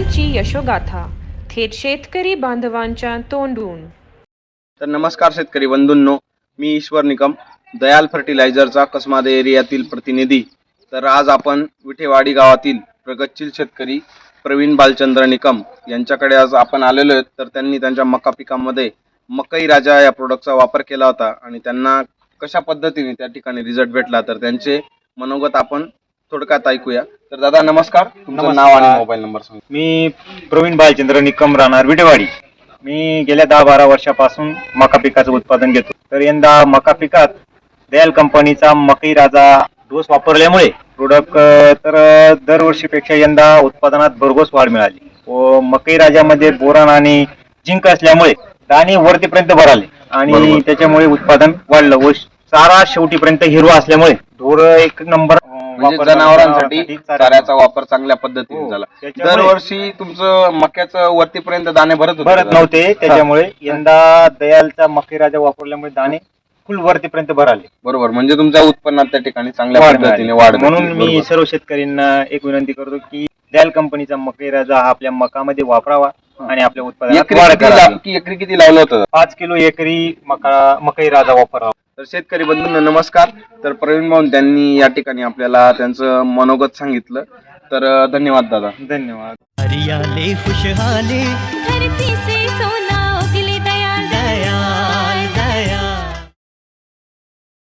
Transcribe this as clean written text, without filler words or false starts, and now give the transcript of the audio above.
शेतकऱ्याची यशोगाथा थेट शेतकरी बांधवांच्या तोंडून। तर नमस्कार शेतकरी बंधूंनो, मी ईश्वर निकम, दयाल फर्टिलायझरचा कसमादे एरियातील प्रतिनिधी। तर आज आपण विठेवाडी गावातील प्रगतशील शेतकरी प्रवीण बालचंद्र निकम यांच्याकडे आज आपण आलेलो आहेत। तर त्यांनी त्यांच्या मका पिकामध्ये मकई राजा या प्रोडक्टचा वापर केला होता आणि त्यांना कशा पद्धतीने त्या ठिकाणी रिझल्ट भेटला तर त्यांचे मनोगत आपण थोडक्यात ऐकूया। तर दादा नमस्कार, तुमचं नाव आणि मोबाईल नंबर सांगा। मी प्रवीण बालचंद्र निकम, राहणार विटेवाडी। मी गेल्या 10-12 वर्षापासून मका पिकाचं उत्पादन घेतो। तर यंदा मका पिकात दयाल कंपनीचा मकई राजा डोस वापरल्यामुळे प्रोडक्ट तर दरवर्षीपेक्षा यंदा उत्पादनात भरघोस वाढ मिळाली व मकई राजामध्ये बोरान आणि झिंक असल्यामुळे दाणे वरतीपर्यंत भराले आणि त्याच्यामुळे उत्पादन वाढलं व चारा शेवटीपर्यंत हिरवा असल्यामुळे ढोर एक नंबर म्हणजे जनावरांसाठी चाऱ्याचा वापर चांगल्या पद्धतीने झाला। दरवर्षी तुमचं मक्याचं वरतीपर्यंत दाणे भरत नव्हते, त्याच्यामुळे यंदा दयालचा मकई राजा वापरल्यामुळे दाणे फुल वरतीपर्यंत भराले। बरोबर, म्हणजे तुमच्या उत्पन्नात त्या ठिकाणी चांगल्या पद्धतीने वाढ। म्हणून मी सर्व शेतकऱ्यांना एक विनंती करतो की दयाल कंपनीचा मकई राजा हा आपल्या मकामध्ये वापरावा आणि आपल्या उत्पादनात वाढ करावी। एकरी किती लावलं होतं? 5 किलो एकरी मकई राजा वापरावा। तर शेतकरी बंधूंनो नमस्कार। तर प्रवीण भाऊ त्यांनी या ठिकाणी आपल्याला त्यांचं मनोगत सांगितलं। तर धन्यवाद दादा। धन्यवाद। हरियाले खुशहाली धरती से सोना